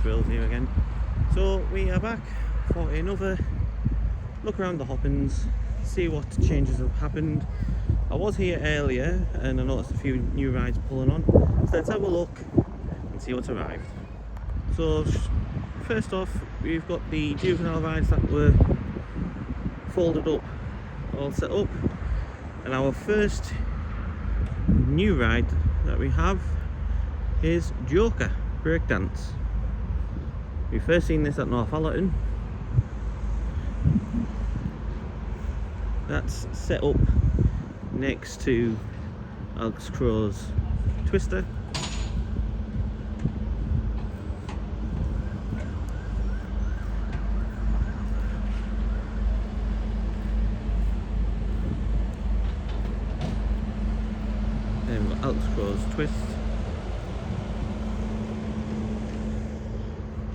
Thrills here again. So we are back for another look around the Hoppings, see what changes have happened. I was here earlier and I noticed a few new rides pulling on, so let's have a look and see what's arrived. So first off, we've got the juvenile rides that were folded up, all set up, and our first new ride that we have is Joker Breakdance. We've first seen this at Northallerton. That's set up next to Alex Crow's Twister. Then we've got Alex Crow's Twist.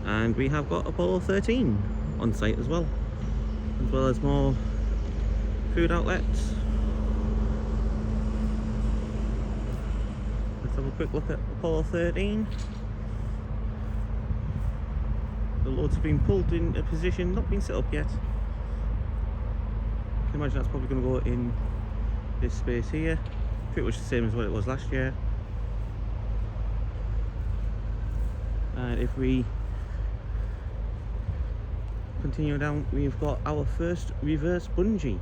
And we have got Apollo 13 on site as well as more food outlets. Let's have a quick look at Apollo 13. The loads have been pulled in a position, not been set up yet. I can imagine that's probably going to go in this space here, pretty much the same as what it was last year. And if we continue down, we've got our first reverse bungee.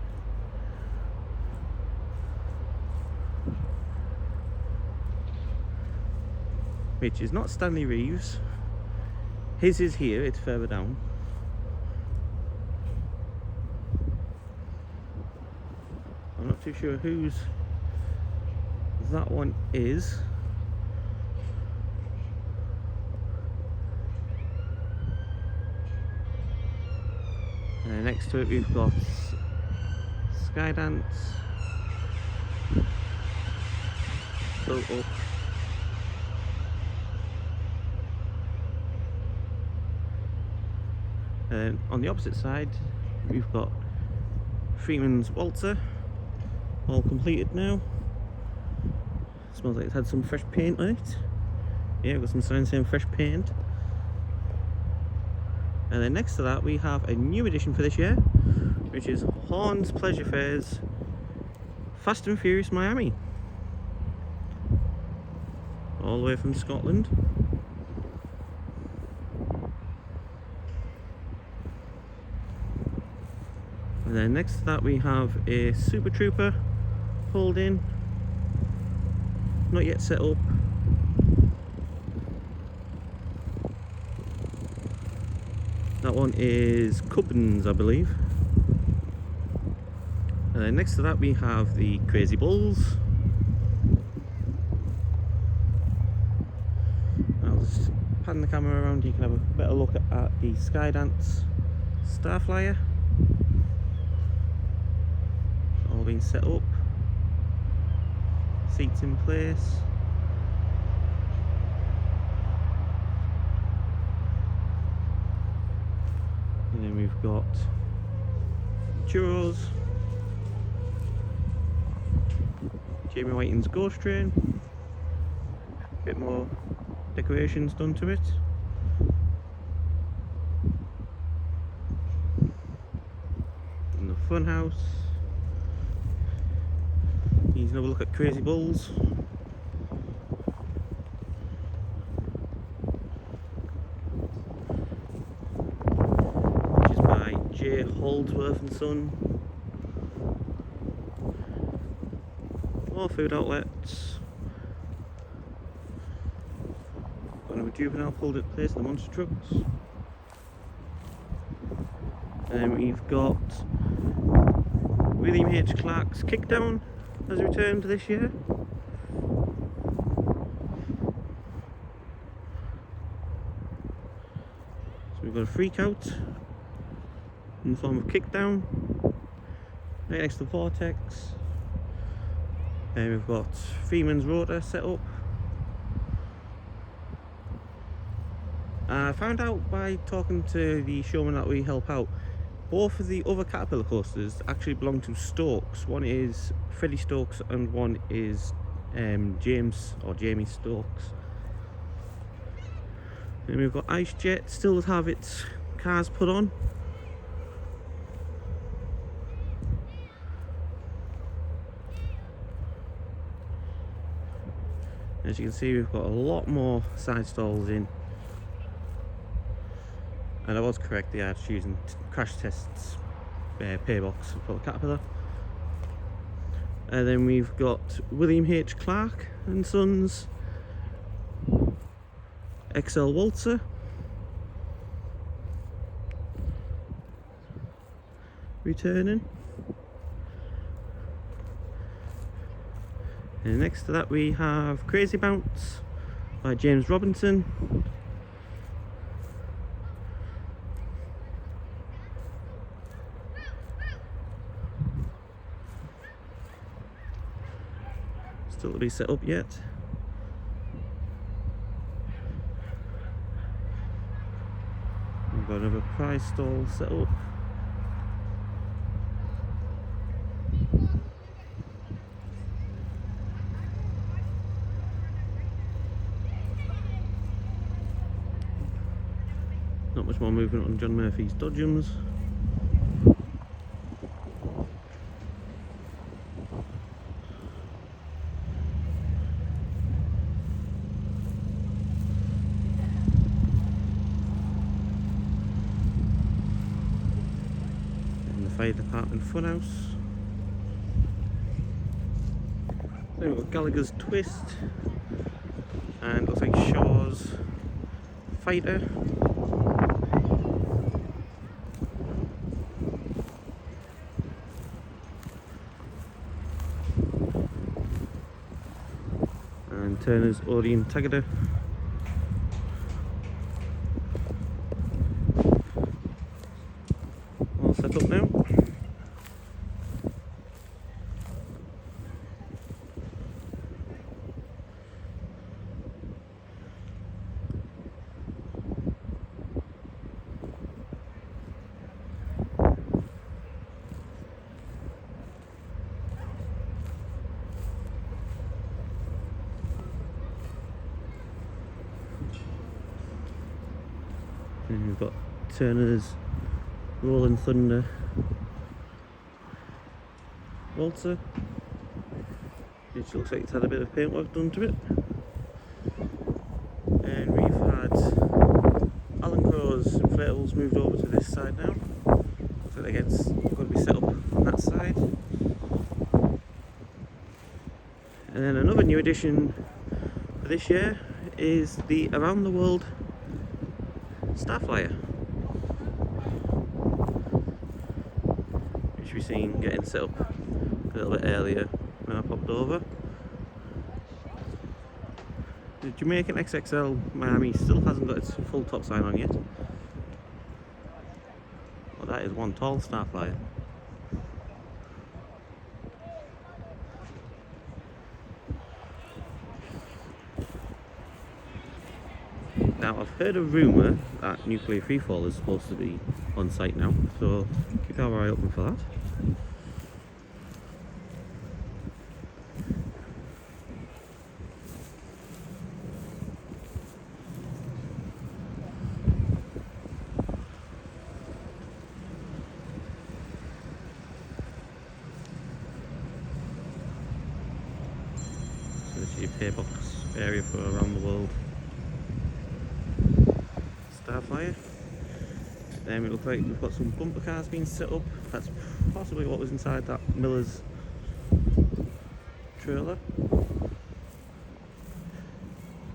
Which is not Stanley Reeves. His is here, it's further down. I'm not too sure whose that one is. And next to it we've got Skydance, built up. And on the opposite side we've got Freeman's Waltzer, all completed now. Smells like it's had some fresh paint on it. Yeah, we've got some signs saying fresh paint. And then next to that we have a new addition for this year, which is Horns Pleasure Fairs Fast and Furious Miami, all the way from Scotland. And then next to that we have a Super Trooper pulled in, not yet set up. That one is Cubbins, I believe. And then next to that we have the Crazy Bulls. I'll just pan the camera around, you can have a better look at the Skydance Starflyer. All been set up, seats in place. And then we've got Churros, Jamie Whiting's Ghost Train, a bit more decorations done to it. And the Funhouse. Here's another look at Crazy Bulls. J. Holdsworth and Son. More food outlets. Got another juvenile pulled at place, the monster trucks. And then we've got William H. Clark's Kickdown has returned this year. So we've got a Freak Out in the form of Kickdown, right next to Vortex. And we've got Freeman's Rotor set up. I found out by talking to the showman that we help out, both of the other Caterpillar coasters actually belong to Stokes. One is Freddie Stokes and one is James or Jamie Stokes. And we've got IceJet, still to have its cars put on. As you can see, we've got a lot more side stalls in. And I was correct, they are using crash tests pay box for the Caterpillar. And then we've got William H. Clark and Sons XL Waltzer. Returning. And next to that we have Crazy Bounce by James Robinson. Still to be set up yet. We've got another prize stall set up. Not much more movement on John Murphy's Dodgems. And the fire department funhouse. Then we've got Gallagher's Twist. And looks like Shaw's Fighter. And Turner's Orient Tagada. All set up now. And we've got Turner's Rolling Thunder Waltzer, which looks like it's had a bit of paintwork done to it. And we've had Alan Crow's inflatables moved over to this side now. Looks like they're going to be set up on that side. And then another new addition for this year is the Around the World Starflyer, which we've seen getting set up a little bit earlier when I popped over. The Jamaican XXL Miami still hasn't got its full top sign on yet. Well, that is one tall Starflyer. Now I've heard a rumour that Nuclear Freefall is supposed to be on site now, so keep our eye open for that. So this is your pay box area for Around the World Starflyer. Then it looks like we've got some bumper cars being set up. That's possibly what was inside that Miller's trailer.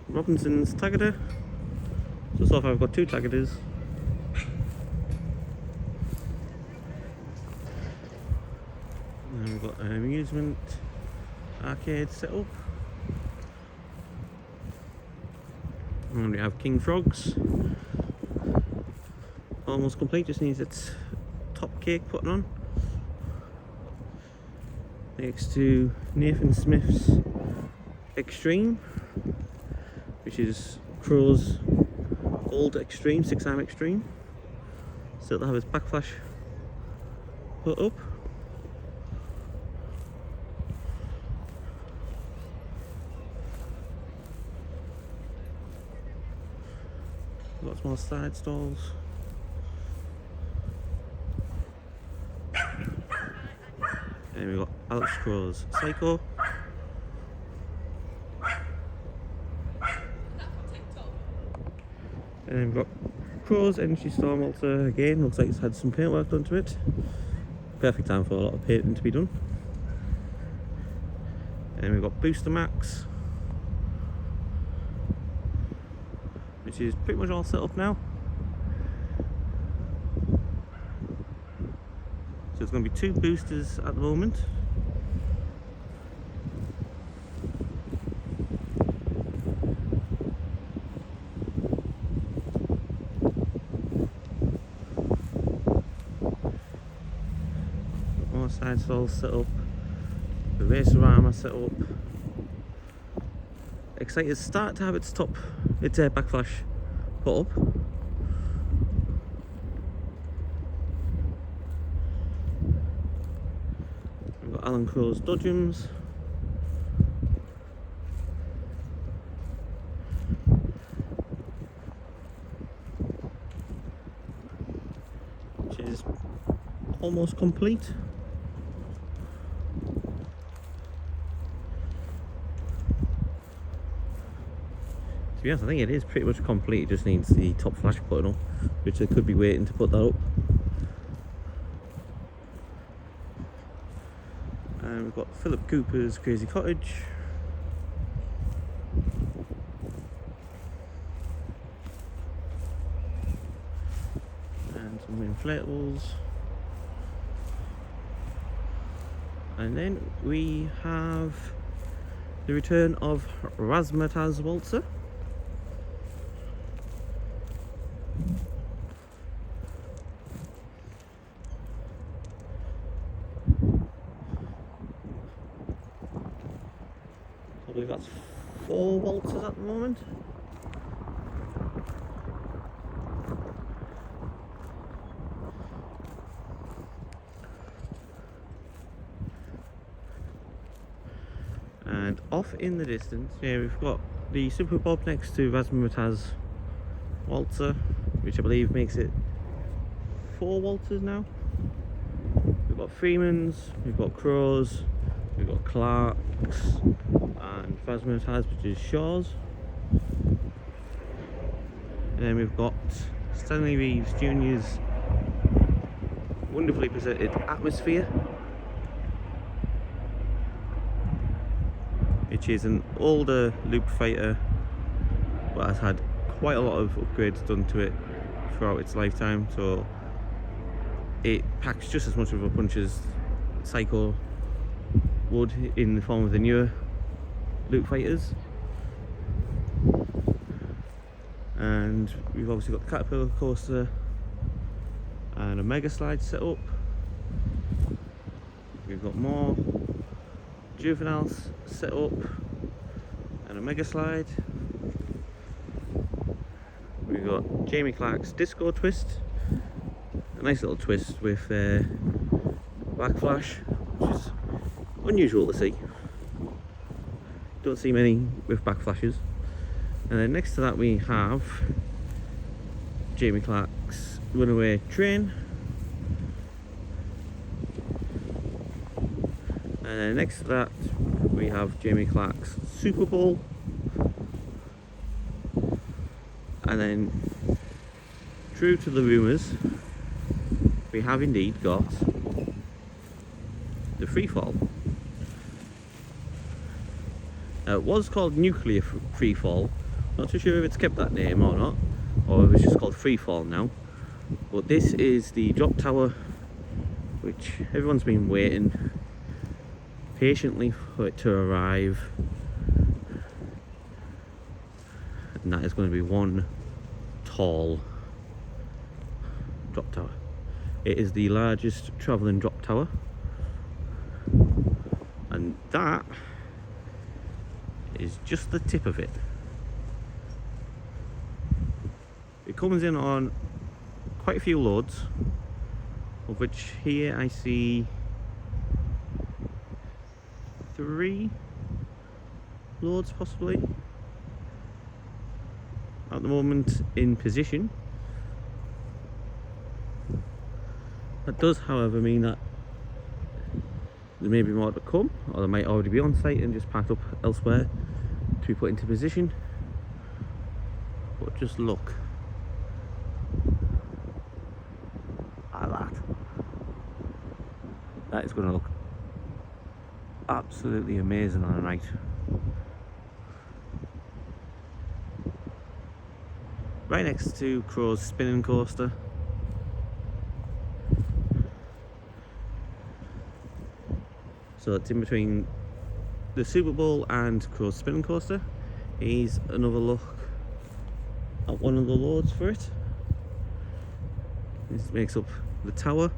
Robinson's Tagada. So far I've got two Tagadas. And we've got an amusement arcade set up. And we have King Frogs. Almost complete, just needs its top cake put on. Next to Nathan Smith's Extreme, which is Crow's old Extreme, 6-arm Extreme. Still to have its backflash put up. Lots more side stalls. And we've got Alex Crow's Psycho. And then we've got Crow's Energy Storm Waltzer again. Looks like it's had some paintwork done to it. Perfect time for a lot of painting to be done. And we've got Booster Max, which is pretty much all set up now. So there's going to be 2 boosters at the moment. More side stalls set up. The Racerama set up. Exciter's start to have its backflash put up. We've got Alan Crow's Dodgems. Which is almost complete. To be honest, I think it is pretty much complete. It just needs the top flash put on, which they could be waiting to put that up. And we've got Philip Cooper's Crazy Cottage. And some inflatables. And then we have the return of Razzmatazz Waltzer. I believe that's 4 waltzers at the moment. And off in the distance, yeah, we've got the Super Bob next to Razzmatazz Waltzer, which I believe makes it 4 waltzers now. We've got Freeman's, we've got Crow's, we've got Clark's, and Razzmatazz, which is Shaw's. And then we've got Stanley Reeves Jr.'s wonderfully presented Atmosphere, which is an older loop fighter but has had quite a lot of upgrades done to it throughout its lifetime, so it packs just as much of a punch as Psycho would in the form of the newer loop fighters. And we've obviously got the Caterpillar coaster and a Mega Slide set up. We've got more Juveniles set up and a Mega Slide. We've got Jamie Clark's Disco Twist, a nice little twist with backflash, which is unusual to see. Don't see many with backflashes. And then next to that we have Jamie Clark's Runaway Train. And then next to that we have Jamie Clark's Super Bowl. And then, true to the rumours, we have indeed got the Freefall. It was called Nuclear Freefall. Not too sure if it's kept that name or not, or if it's just called Freefall now. But this is the drop tower, which everyone's been waiting patiently for it to arrive. And that is going to be one tall drop tower. It is the largest travelling drop tower, and that is just the tip of it. It comes in on quite a few loads, of which here I see 3 loads possibly. at the moment in position. That does, however, mean that there may be more to come, or they might already be on site and just packed up elsewhere to be put into position. But just look at that. That is going to look absolutely amazing on a night. Right next to Crow's spinning coaster. So it's in between the Super Bowl and Crow's spinning coaster. Here's another look at one of the loads for it. This makes up the tower.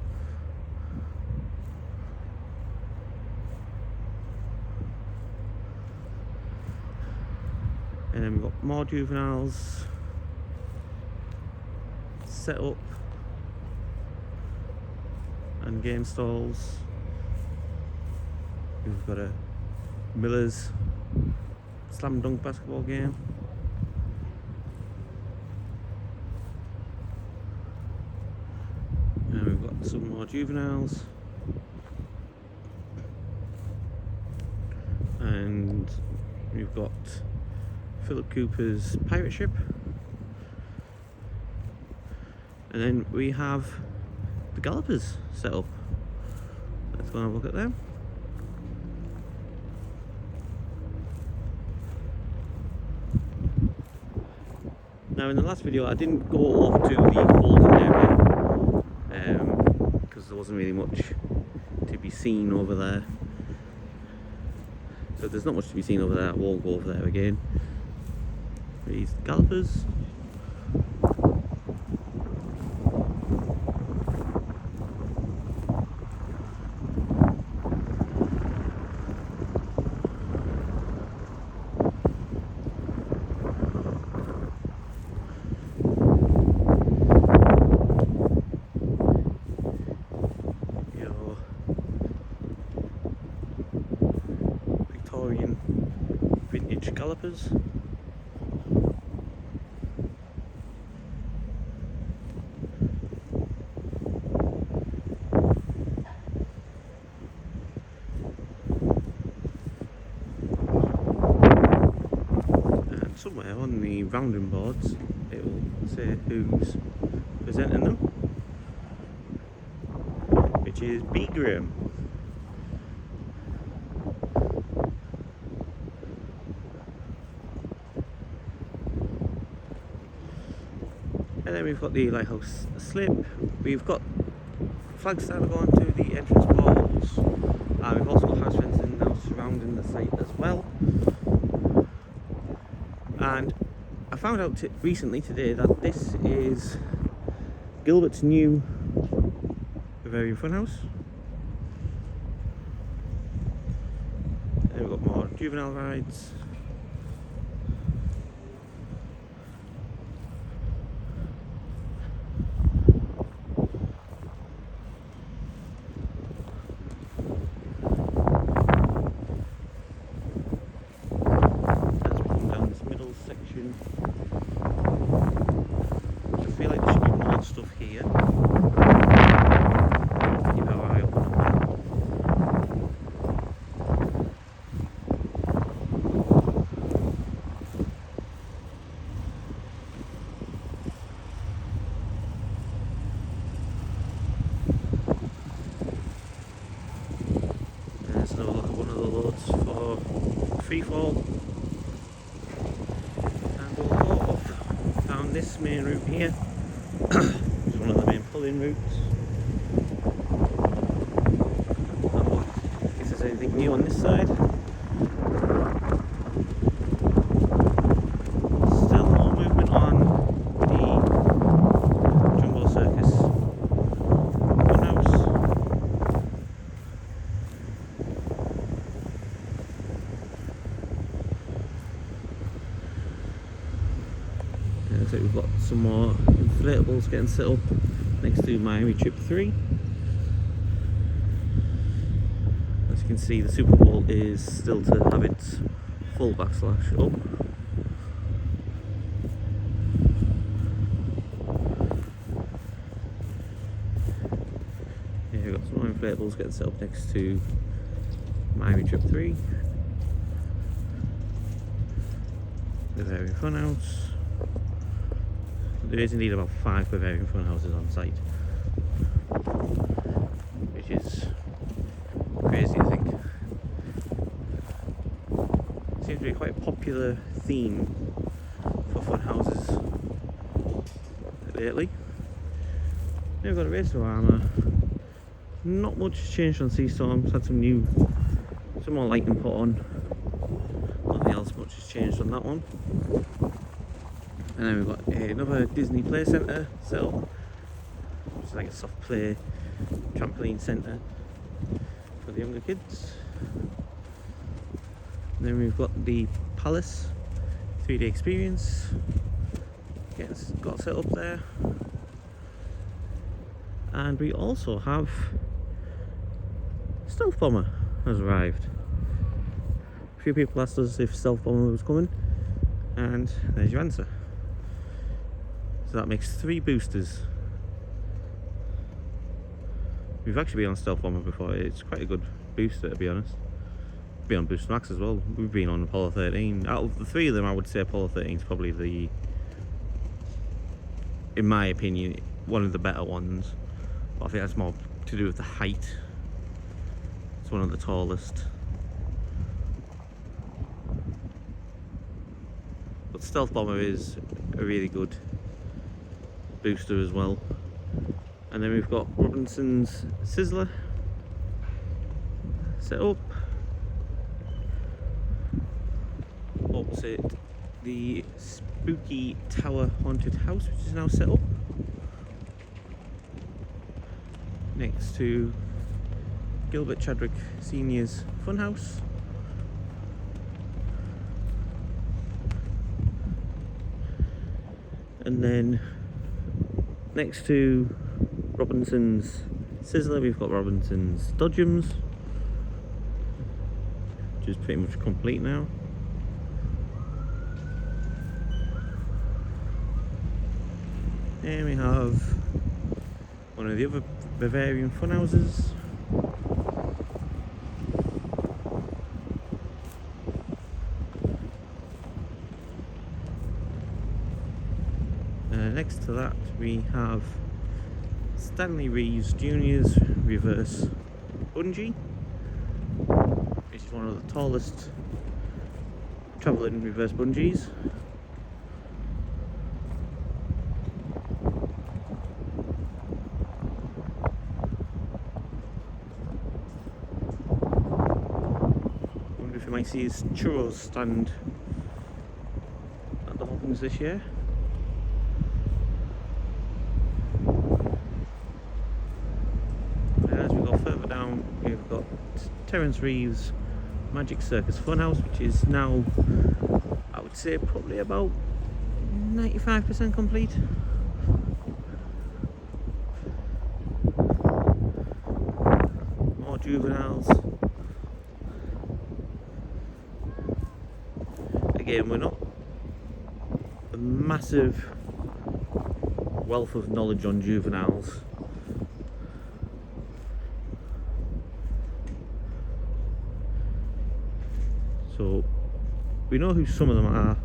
And then we've got more juveniles set up and game stalls. We've got a Miller's slam dunk basketball game. And we've got some more juveniles. And we've got Philip Cooper's pirate ship. And then we have the Gallopers set up. Let's go and have a look at them. Now in the last video I didn't go off to the Holden area because there wasn't really much to be seen over there. So there's not much to be seen over there, I won't go over there again. These Gallopers. Victorian vintage Gallopers. And somewhere on the rounding boards it will say who's presenting them, which is B. Graham. And then we've got the Lighthouse Slip, we've got flags that are going to the entrance portals, we've also got house fencing now surrounding the site as well. And I found out recently today that this is Gilbert's new Bavarian Funhouse. And we've got more juvenile rides. Section. I feel like there should be more stuff here. Keep our eye open on that. There's another look at one of the loads for Freefall. This main route here is one of the main pulling routes. And look if there's anything new on this side. Still more movement on the Jumbo Circus Funhouse. So we've got some more inflatables getting set up next to Miami Trip 3. As you can see, the Super Bowl is still to have its full backslash up. inflatables getting set up next to Miami Trip 3. Bavarian Funhouse. There is indeed about 5 Bavarian Funhouses on site, which is crazy, I think. Seems to be quite a popular theme for funhouses lately. Now we've got a Race to Armour. Not much has changed on Seastorms. Had some more lighting put on. Nothing else much has changed on that one. And then we've got another Disney Play Centre set up, which is like a soft play trampoline centre for the younger kids. And then we've got the Palace 3D experience got set up there. And we also have Stealth Bomber has arrived. A few people asked us if Stealth Bomber was coming, and there's your answer. So that makes 3 boosters. We've actually been on Stealth Bomber before. It's quite a good booster, to be honest. We've been on Booster Max as well. We've been on Apollo 13. Out of the 3 of them, I would say Apollo 13 is probably the, in my opinion, one of the better ones. But I think that's more to do with the height. It's one of the tallest. But Stealth Bomber is a really good booster as well. And then we've got Robinson's Sizzler set up opposite the Spooky Tower Haunted House, which is now set up next to Gilbert Chadwick Senior's Funhouse. And then next to Robinson's Sizzler, we've got Robinson's Dodgems, which is pretty much complete now. And we have one of the other Bavarian Funhouses. Next to that we have Stanley Reeves Jr.'s reverse bungee, which is one of the tallest travelling reverse bungees. I wonder if you might see his churros stand at the Hoppings this year. Further down we've got Terence Reeves Magic Circus Funhouse, which is now, I would say, probably about 95% complete. More juveniles. Again, we're not a massive wealth of knowledge on juveniles. So we know who some of them are,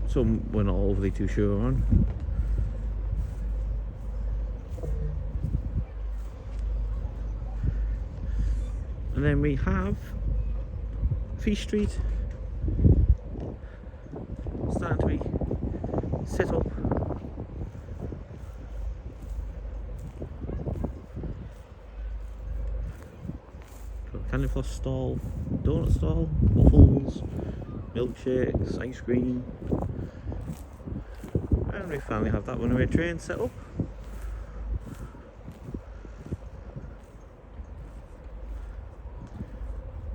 some we're not overly too sure on. And then we have Feast Street starting to be set up. Candy floss stall, donut stall, waffles, milkshakes, ice cream, and we finally have that runaway train set up.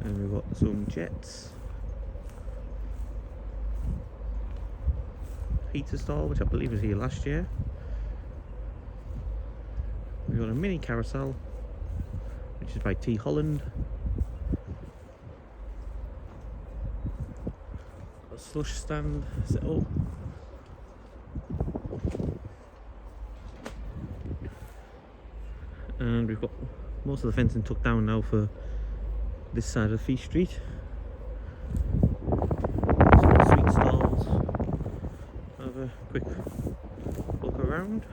And we've got some jets, pizza stall, which I believe was here last year. We've got a mini carousel, which is by T Holland. Slush stand set up. And we've got most of the fencing took down now for this side of Feast Street. Some sweet stalls. Have a quick look around.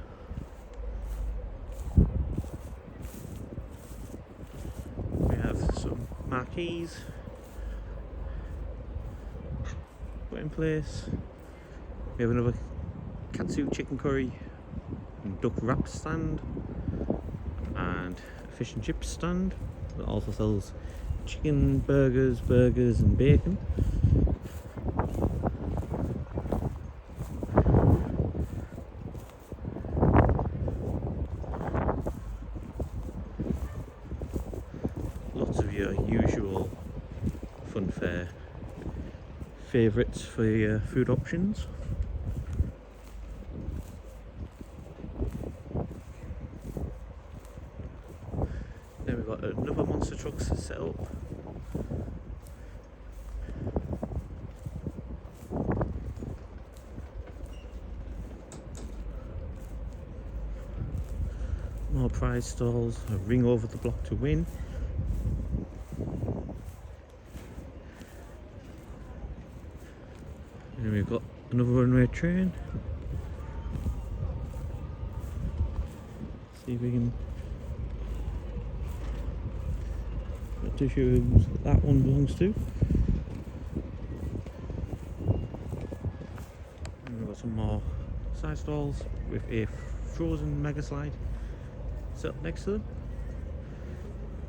We have some marquees put in place. We have another katsu chicken curry and duck wrap stand, and a fish and chips stand that also sells chicken burgers and bacon. Lots of your usual fun fair favourites for your food options. Then we've got another monster trucks set up. More prize stalls, a ring over the block to win. And we've got another runway train. See if we can. Not too sure who that one belongs to. And we've got some more side stalls with a frozen mega slide set up next to them.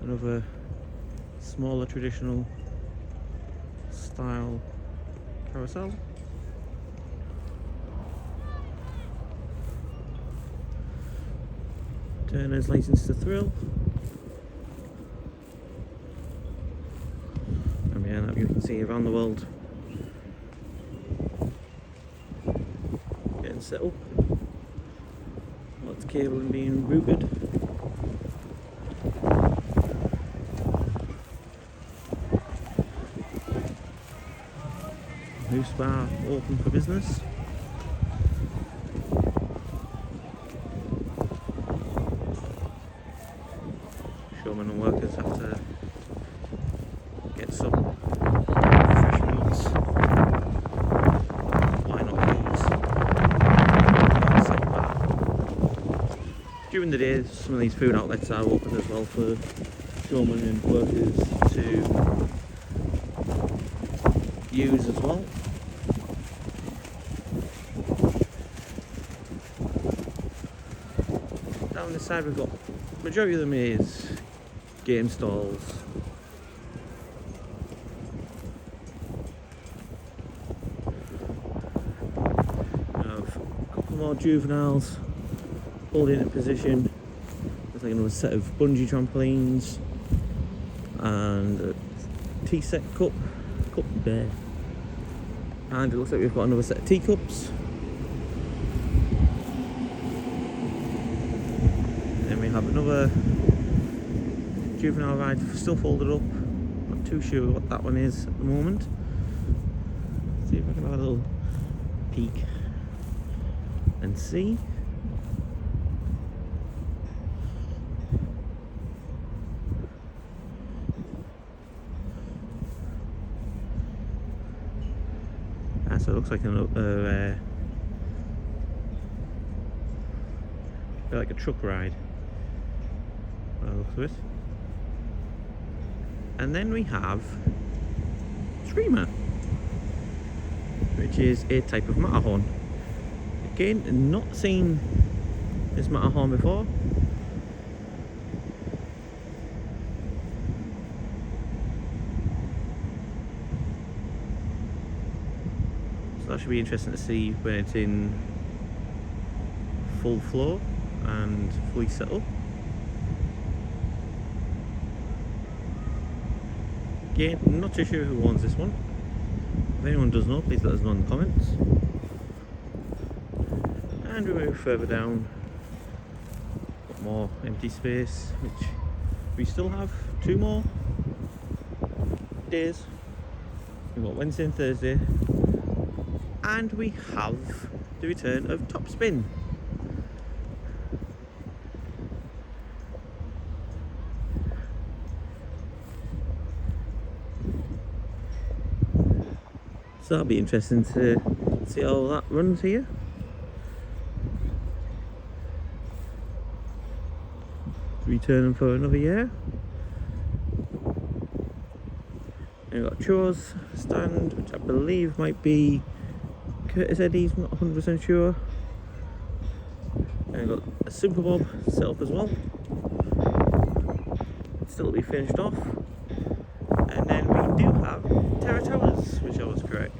Another smaller traditional style carousel. Turner's License to Thrill. And behind that you can see around the world getting set up. Lots of cabling being routed. Moose Bar open for business. Showmen and workers have to get some fresh meats. Why not use outside bar? During the day, some of these food outlets are open as well for showmen and workers to use as well. Down this side we've got, majority of them is game stalls. We have a couple more juveniles holding in position. There's like another set of bungee trampolines and a tea set cup there. And it looks like we've got another set of teacups. Then we have another juvenile ride still folded up. Not too sure what that one is at the moment. Let's see if I can have a little peek and see. So it looks like like a truck ride by the looks of it. And then we have Screamer, which is a type of Matterhorn. Again, not seen this Matterhorn before. That should be interesting to see when it's in full flow and fully set up. Again, I'm not too sure who owns this one. If anyone does know, please let us know in the comments. And we move further down. Got more empty space, which we still have 2 more days. We've got Wednesday and Thursday. And we have the return of Top Spin. So that'll be interesting to see how that runs here. Returning for another year. And we've got Churros stand, which I believe might be Curtis Eddie's, not 100% sure. And we've got a Super Bob set up as well. Still to be finished off. And then we do have Terra Towers, which I was correct.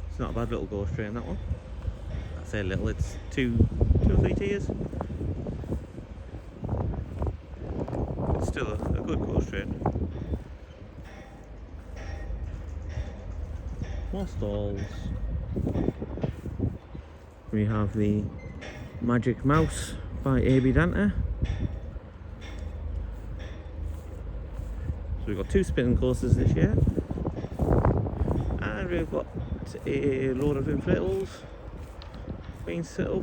It's not a bad little ghost train, that one. I say little, it's two or three tiers. Still a good ghost train. More stalls. We have the Magic Mouse by AB Dante. So we've got 2 spinning coasters this year. And we've got a load of inflatables being set up,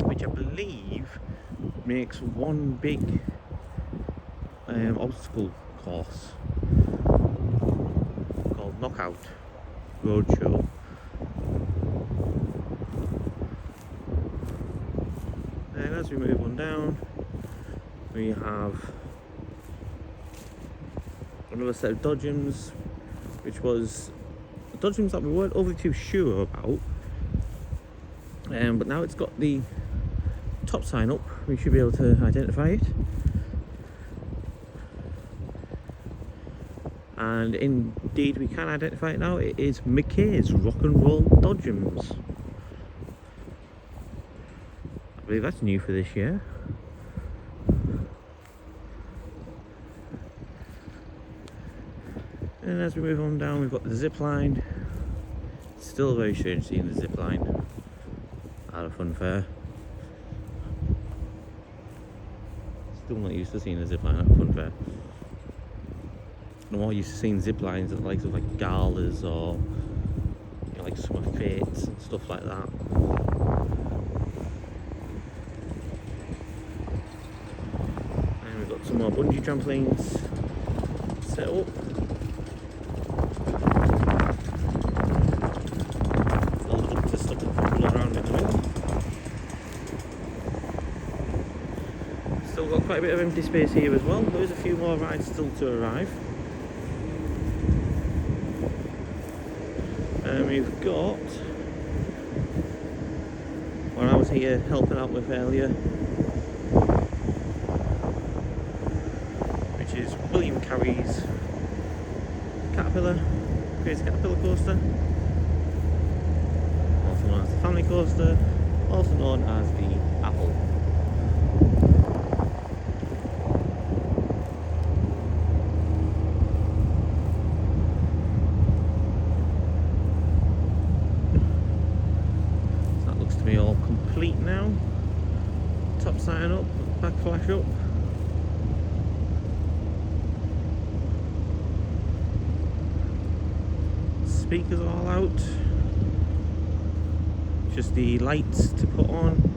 which I believe makes one big obstacle course called Knockout Roadshow. And as we move on down, we have another set of dodgems, which was dodgems that we weren't overly too sure about, but now it's got the top sign up, we should be able to identify it. And indeed we can identify it now. It is McKay's Rock and Roll Dodgems. I believe that's new for this year. And as we move on down, we've got the zip line. Still very strange seeing the zip line at a fun fair. Still not used to seeing a zip line at a fun fair. I'm more used to seeing zip lines at the likes of like galas or like summer fates and stuff like that. And we've got some more bungee trampolines set up. All up to stop people around in the middle. Still got quite a bit of empty space here as well. There's a few more rides still to arrive. And we've got what I was here helping out with earlier, which is William Carey's Caterpillar, Crazy Caterpillar Coaster, also known as the Family Coaster, also known as the Apple. All complete now. Top sign up, back flash up. Speakers all out. Just the lights to put on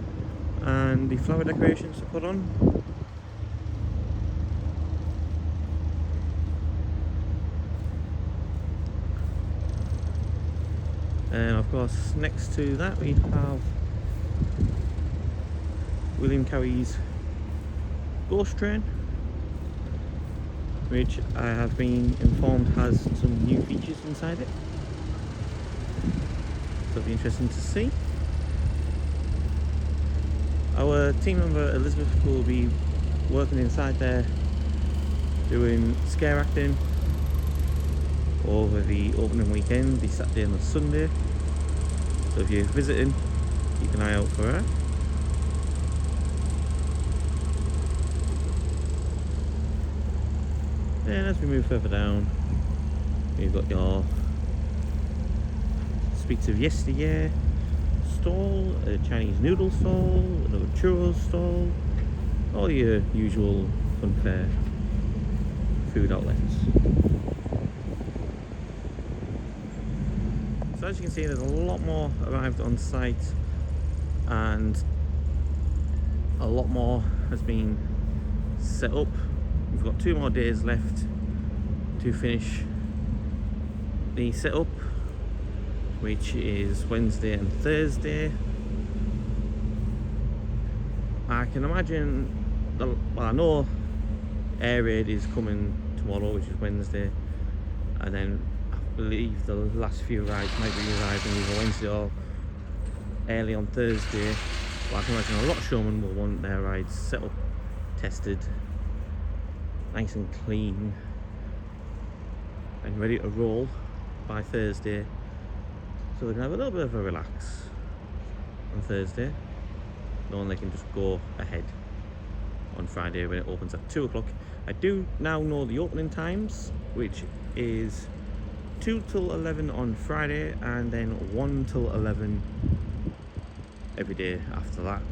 and the flower decorations to put on. And of course, next to that we have William Carey's Ghost Train, which I have been informed has some new features inside it. So it'll be interesting to see. Our team member Elizabeth will be working inside there doing scare acting over the opening weekend, the Saturday and the Sunday. So if you're visiting, keep an eye out for her. And as we move further down, we've got your Speaks of Yesteryear stall, a Chinese noodle stall, another churros stall, all your usual fun fair food outlets. So as you can see, there's a lot more arrived on site and a lot more has been set up. We've got 2 more days left to finish the setup, which is Wednesday and Thursday. I can imagine, well, I know Air Raid is coming tomorrow, which is Wednesday, and then I believe the last few rides might be arriving either Wednesday or early on Thursday. But I can imagine a lot of showmen will want their rides set up, tested, nice and clean, and ready to roll by Thursday, so they can have a little bit of a relax on Thursday, knowing they can just go ahead on Friday when it opens at 2 o'clock. I do now know the opening times, which is 2 till 11 on Friday, and then 1 till 11 every day after that.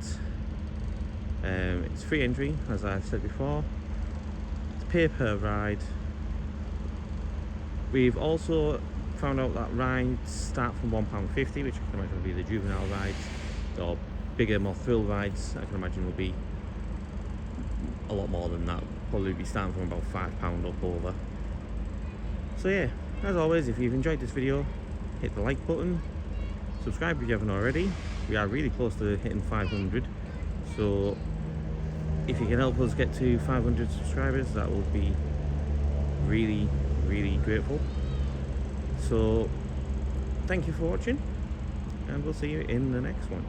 It's free entry, as I've said before. It's pay per ride. We've also found out that rides start from £1.50, which I can imagine will be the juvenile rides, or bigger, more thrill rides. I can imagine will be a lot more than that. Probably be starting from about £5 up over. So yeah, as always, if you've enjoyed this video, hit the like button, subscribe if you haven't already. We are really close to hitting 500, so if you can help us get to 500 subscribers, that will be really, really grateful. So thank you for watching, and we'll see you in the next one.